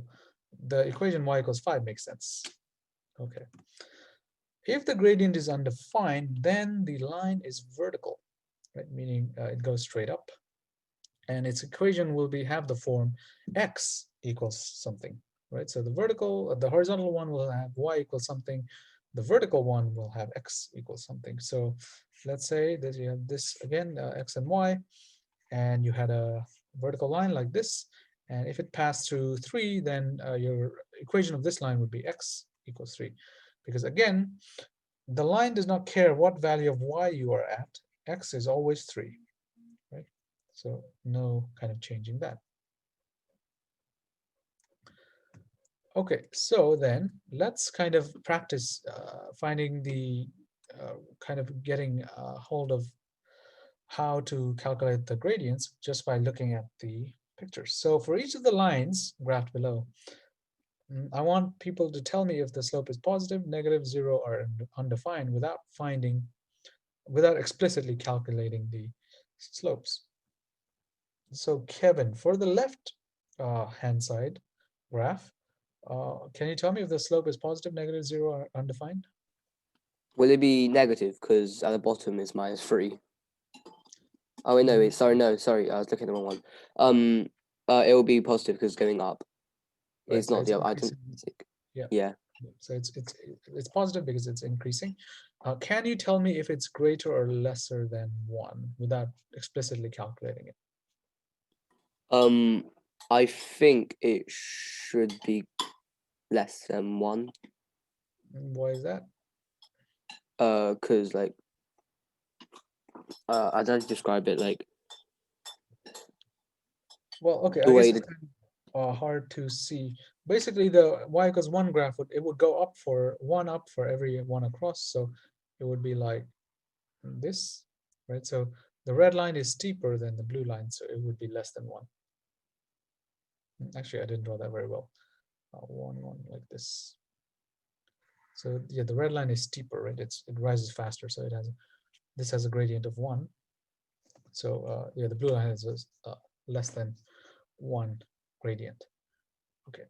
Speaker 1: the equation y equals 5 makes sense. Okay. If the gradient is undefined, then the line is vertical, right? Meaning it goes straight up, and its equation will have the form x equals something, right? So the horizontal one will have y equals something. The vertical one will have x equals something. So let's say that you have this again, x and y, and you had a vertical line like this. And if it passed through 3, then your equation of this line would be x equals 3. Because again, the line does not care what value of y you are at. X is always 3, right? So no kind of changing that. Okay, so then let's kind of practice finding the kind of getting a hold of how to calculate the gradients just by looking at the pictures. So for each of the lines graphed below, I want people to tell me if the slope is positive, negative, 0, or undefined without explicitly calculating the slopes. So Kevin, for the left hand side graph, can you tell me if the slope is positive, negative, 0, or undefined?
Speaker 2: Will it be negative because at the bottom is -3? Oh wait, no, sorry, I was looking at the wrong one. It will be positive because it's going up.
Speaker 1: Right,
Speaker 2: It's
Speaker 1: so
Speaker 2: not
Speaker 1: it's
Speaker 2: the I
Speaker 1: increasing.
Speaker 2: don't. Yeah.
Speaker 1: So it's positive because it's increasing. Can you tell me if it's greater or lesser than 1 without explicitly calculating it?
Speaker 2: I think it should be less than 1.
Speaker 1: Why is that?
Speaker 2: Because like I don't describe it like.
Speaker 1: Well, okay,
Speaker 2: the
Speaker 1: I
Speaker 2: way
Speaker 1: guess it's kind of hard to see. Basically, the y equals 1 graph it would go up for 1 up for every 1 across, so it would be like this, right? So the red line is steeper than the blue line, so it would be less than 1. Actually, I didn't draw that very well. 1, 1 like this. So yeah, the red line is steeper, right? It rises faster, so this has a gradient of 1. So yeah, the blue line has less than 1 gradient. Okay.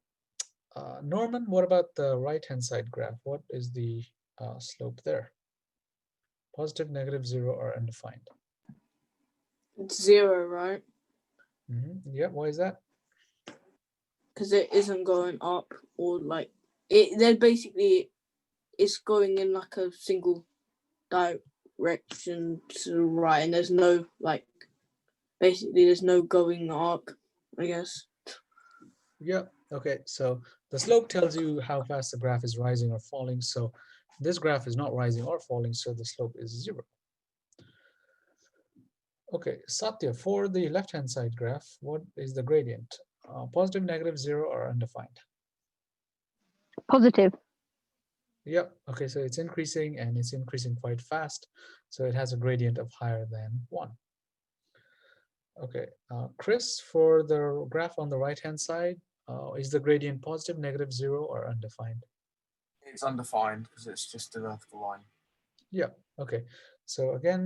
Speaker 1: Norman, what about the right-hand side graph? What is the slope there? Positive, negative, 0, or undefined?
Speaker 5: It's 0, right?
Speaker 1: Yeah, why is that?
Speaker 5: Because it isn't going up or like it. They're basically it's going in like a single direction to the right, and there's no like basically there's no going up, I guess.
Speaker 1: Yeah, okay, so the slope tells you how fast the graph is rising or falling. So this graph is not rising or falling, so the slope is 0. Okay, Satya, for the left-hand side graph, what is the gradient? Positive, negative, 0, or undefined?
Speaker 6: Positive.
Speaker 1: Yep, okay, so it's increasing and it's increasing quite fast. So it has a gradient of higher than 1. Okay, Chris, for the graph on the right-hand side, is the gradient positive, negative, 0, or undefined?
Speaker 3: It's undefined because it's just a vertical line.
Speaker 1: Yeah, okay. So again,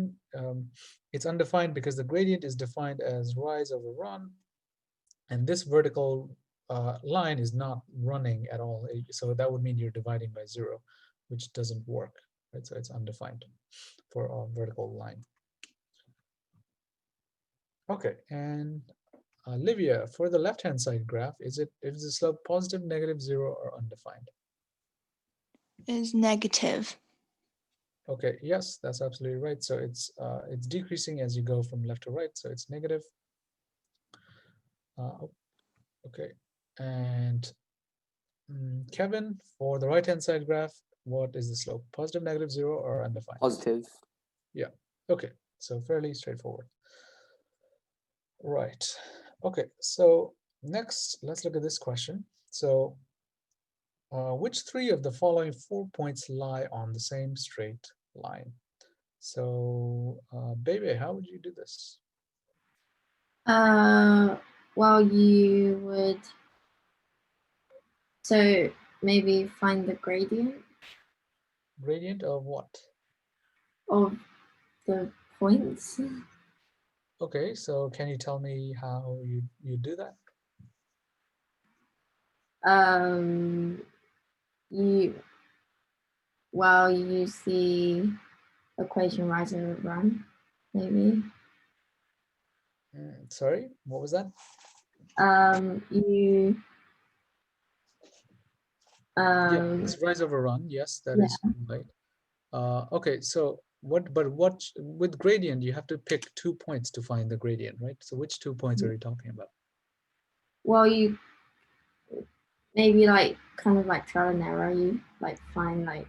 Speaker 1: it's undefined because the gradient is defined as rise over run. And this vertical line is not running at all. So that would mean you're dividing by 0, which doesn't work, right? So it's undefined for a vertical line. Okay, and Livia, for the left-hand side graph, is the slope positive, negative, 0, or undefined?
Speaker 7: Is negative.
Speaker 1: Okay, yes, that's absolutely right. So it's decreasing as you go from left to right, so it's negative. Okay, and Kevin, for the right-hand side graph, what is the slope? Positive, negative, 0, or undefined?
Speaker 2: Positive.
Speaker 1: Yeah, okay, so fairly straightforward. Right. Okay, so next, let's look at this question. So which three of the following 4 points lie on the same straight line? So Bebe, how would you do this?
Speaker 4: Well, you would, so maybe find the gradient
Speaker 1: Gradient of what?
Speaker 4: of the points.
Speaker 1: Okay, so can you tell me how you do that?
Speaker 4: You, well, you use the equation rise over run, maybe.
Speaker 1: Sorry, what was that?
Speaker 4: You
Speaker 1: Yeah, it's rise over run. Yes, that is right. Okay, so what with gradient you have to pick 2 points to find the gradient, right? So which 2 points are you talking about?
Speaker 4: well, you maybe like kind of like trial and error. You like find like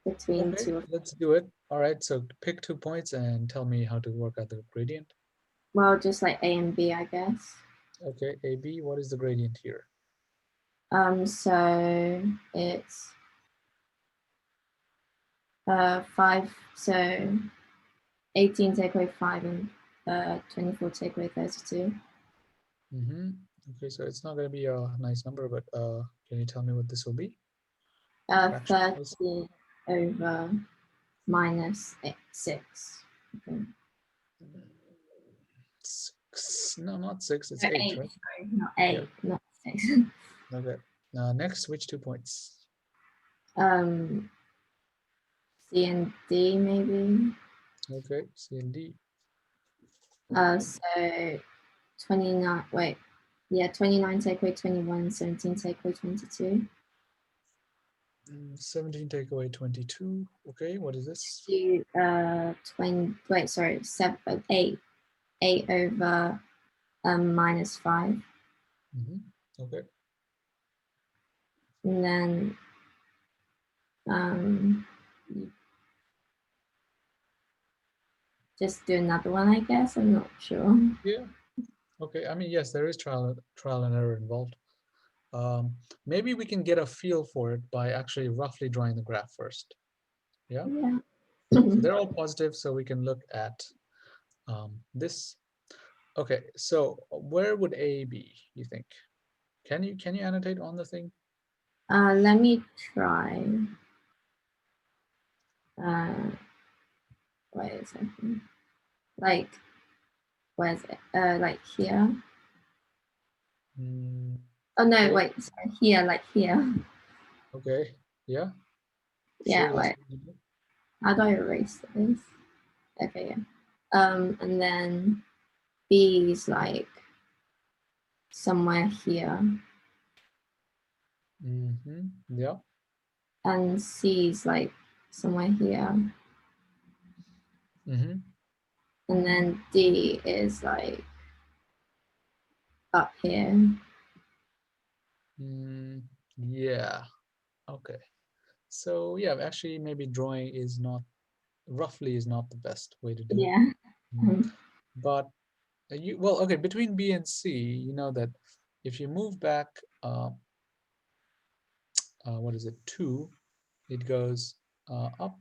Speaker 4: between
Speaker 1: Okay,
Speaker 4: two of,
Speaker 1: let's do it. All right, so pick 2 points and tell me how to work out the gradient.
Speaker 4: well, just like A and B, I guess.
Speaker 1: Okay, AB, what is the gradient here?
Speaker 4: So it's 5. So 18 take away 5 and 24 take away 32.
Speaker 1: Okay, so it's not going to be a nice number, but can you tell me what this will be?
Speaker 4: 30 over minus 6. Okay.
Speaker 1: No, not 6, it's
Speaker 4: So
Speaker 1: 8,
Speaker 4: 8,
Speaker 1: right?
Speaker 4: sorry, not 8,
Speaker 1: Yeah.
Speaker 4: not 6.
Speaker 1: Okay. Next, which 2 points?
Speaker 4: C and D maybe.
Speaker 1: Okay, C and D.
Speaker 4: So 29, wait, yeah, 29 take away 21, 17 take away 22.
Speaker 1: 17 take away 22. Okay, what is this?
Speaker 4: Do 20, wait, sorry, 8 over minus 5.
Speaker 1: Okay.
Speaker 4: And then you just do another one, I guess. I'm not sure.
Speaker 1: Yeah. Okay. I mean, yes, there is trial and error involved. Maybe we can get a feel for it by actually roughly drawing the graph first. Yeah.
Speaker 4: Yeah.
Speaker 1: So they're all positive, so we can look at this. Okay. So where would A be, you think? Can you annotate on the thing?
Speaker 4: Let me try. Wait a second. Like, where's it? Like here. Oh no,
Speaker 1: Okay.
Speaker 4: wait, sorry, here, like here.
Speaker 1: Okay. Yeah.
Speaker 4: Yeah,
Speaker 1: Sure.
Speaker 4: wait. How do I erase this? Okay, yeah. And then B is like somewhere here,
Speaker 1: Yeah.
Speaker 4: and C is like somewhere here, and then D is like up here.
Speaker 1: Yeah. Okay. So yeah, actually maybe drawing is not roughly is not the best way to do it.
Speaker 4: Yeah.
Speaker 1: But well, okay, between B and C, you know that if you move back what is it, 2, it goes up.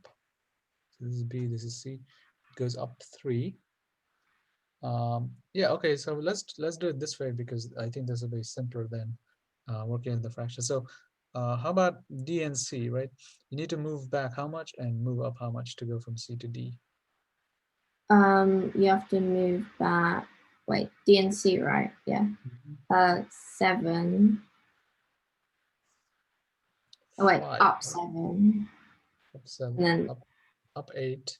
Speaker 1: So this is B, this is C, it goes up 3. Yeah, okay, so let's do it this way because I think this will be simpler than working in the fraction. So how about D and C, right? You need to move back how much and move up how much to go from C to D?
Speaker 4: You have to move back. Wait, D and C, right? Yeah. 7. Oh wait,
Speaker 1: 5.
Speaker 4: up 7.
Speaker 1: Up 7.
Speaker 4: And then
Speaker 1: up 8.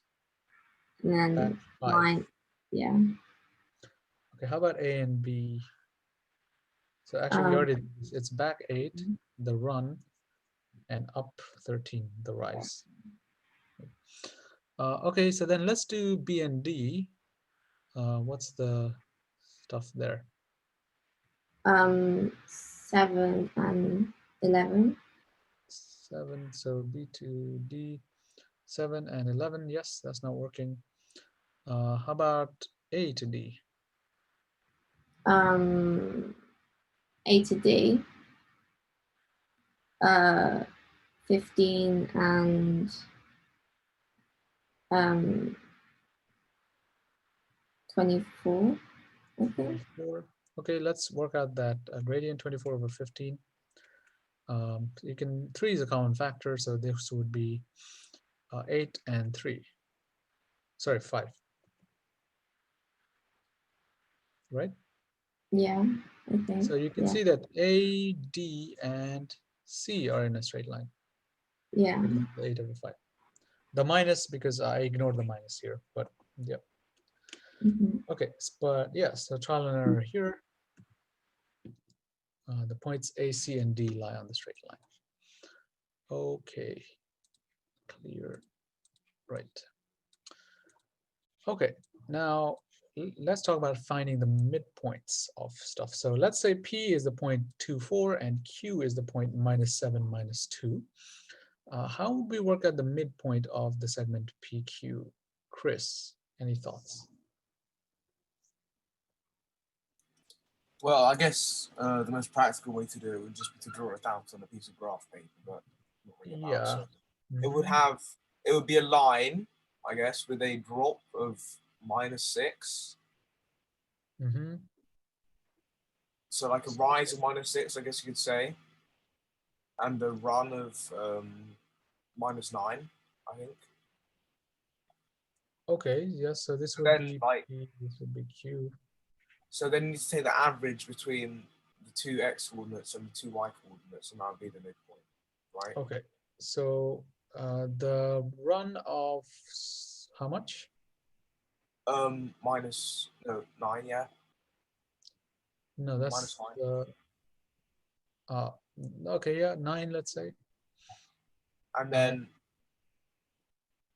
Speaker 4: And then
Speaker 1: Back 5.
Speaker 4: 9. Yeah.
Speaker 1: Okay, how about A and B? So actually we already, it's back 8, the run, and up 13, the rise. Okay, so then let's do B and D. What's the stuff there?
Speaker 4: 7 and 11.
Speaker 1: 7, so B to D, 7 and 11. Yes, that's not working. How about A to D?
Speaker 4: A to D, 15 and 24, I think.
Speaker 1: 24. Okay, let's work out that gradient 24 over 15. You can 3 is a common factor, so this would be 8 and 3. Sorry, 5. Right?
Speaker 4: Yeah, I think.
Speaker 1: So you can
Speaker 4: yeah.
Speaker 1: see that A, D, and C are in a straight line.
Speaker 4: Yeah.
Speaker 1: Because of the 8 over 5. The minus, because I ignored the minus here, but yeah.
Speaker 4: Mhm.
Speaker 1: Okay, but yeah, so trial and error here. The points A, C, and D lie on the straight line. Okay, clear, right. Okay, now let's talk about finding the midpoints of stuff. So let's say P is the point 24 and Q is the point -7, -2. How would we work out the midpoint of the segment PQ? Chris, any thoughts?
Speaker 3: Well, I guess the most practical way to do it would just be to draw it out on a piece of graph paper, but not really allowed.
Speaker 1: Yeah.
Speaker 3: So it would be a line, I guess, with a drop of -6.
Speaker 1: Mm-hmm.
Speaker 3: So like a rise of -6, I guess you could say, and a run of -9, I think.
Speaker 1: Okay, yes, so this
Speaker 3: So
Speaker 1: would
Speaker 3: then,
Speaker 1: be
Speaker 3: like,
Speaker 1: P, this would be Q.
Speaker 3: so then you need to take the average between the 2 x coordinates and the 2 y coordinates, and that would be the midpoint, right?
Speaker 1: Okay, so the run of how much?
Speaker 3: -9, yeah.
Speaker 1: No, that's
Speaker 3: -9.
Speaker 1: the okay, yeah, 9, let's say.
Speaker 3: And then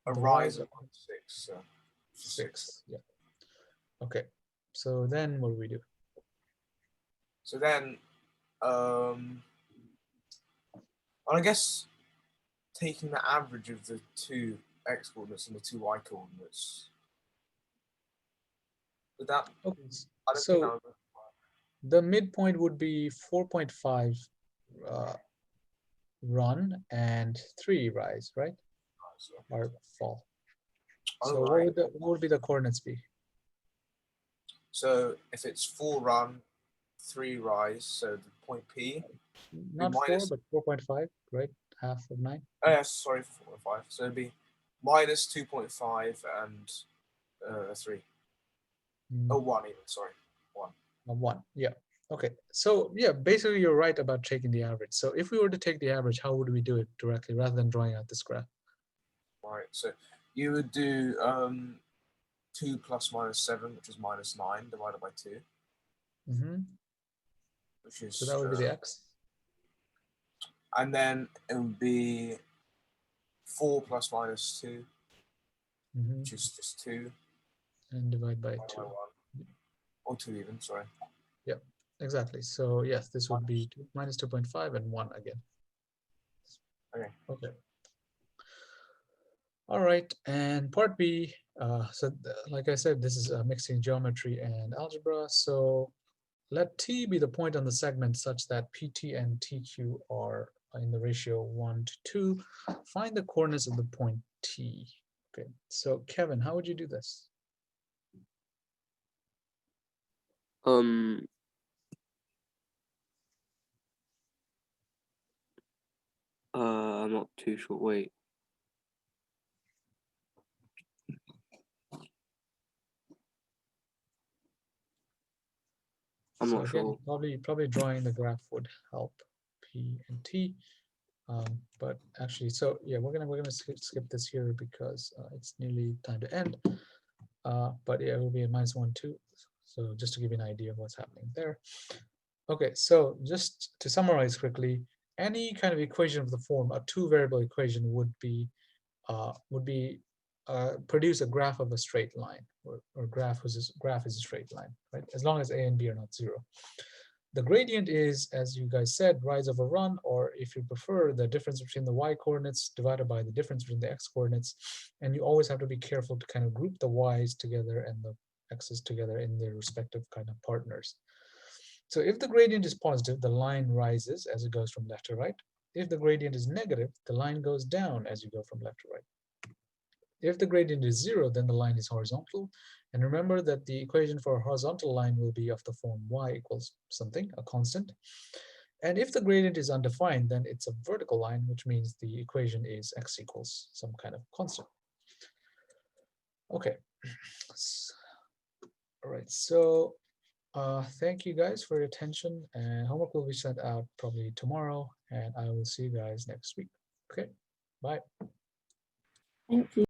Speaker 3: a
Speaker 1: The
Speaker 3: rise
Speaker 1: rise
Speaker 3: of
Speaker 1: of
Speaker 3: -6, so
Speaker 1: 6. Yeah. Okay, so then what do we do?
Speaker 3: So then, well, I guess taking the average of the 2 x coordinates and the 2 y coordinates. Would that?
Speaker 1: Okay,
Speaker 3: I don't think that
Speaker 1: so
Speaker 3: would.
Speaker 1: the midpoint would be 4.5 run and 3 rise, right? Or fall. So
Speaker 3: Oh, right.
Speaker 1: what would be the coordinates be?
Speaker 3: So if it's 4 run, 3 rise, so the point P.
Speaker 1: Not 4, but 4.5, right? Half of 9.
Speaker 3: Oh, yeah, sorry, 4.5. So it'd be -2.5 and 3. Oh, 1 even, sorry. 1.
Speaker 1: 1, yeah. Okay, so yeah, basically you're right about taking the average. So if we were to take the average, how would we do it directly rather than drawing out this graph?
Speaker 3: Right, so you would do 2 plus -7, which is -9, divided by 2. Which is,
Speaker 1: So that would be the x.
Speaker 3: and then it would be 4 plus -2, which is just 2.
Speaker 1: And divide by 2.
Speaker 3: 1. Or 2 even, sorry.
Speaker 1: Yeah, exactly. So yes, this would be -2.5 and 1 again.
Speaker 3: Okay.
Speaker 1: Okay. All right, and part B. Like I said, this is mixing geometry and algebra. So let T be the point on the segment such that PT and TQ are in the ratio 1 to 2. Find the coordinates of the point T. Okay, so Kevin, how would you do this?
Speaker 2: I'm not too sure. Wait. I'm
Speaker 1: So
Speaker 2: not
Speaker 1: again,
Speaker 2: sure.
Speaker 1: probably drawing the graph would help P and T. But actually, so yeah, we're gonna skip this here because it's nearly time to end. But yeah, it will be a -1, 2. So just to give you an idea of what's happening there. Okay, so just to summarize quickly, any kind of equation of the form a 2-variable equation would produce a graph of a straight line, or graph is a straight line, right? As long as a and b are not 0. The gradient is, as you guys said, rise over run, or if you prefer, the difference between the y coordinates divided by the difference between the x coordinates. And you always have to be careful to kind of group the y's together and the x's together in their respective kind of partners. So if the gradient is positive, the line rises as it goes from left to right. If the gradient is negative, the line goes down as you go from left to right. If the gradient is 0, then the line is horizontal. And remember that the equation for a horizontal line will be of the form y equals something, a constant. And if the gradient is undefined, then it's a vertical line, which means the equation is x equals some kind of constant. Okay. All right. So thank you guys for your attention, and homework will be sent out probably tomorrow, and I will see you guys next week. Okay. Bye.
Speaker 4: Thank you.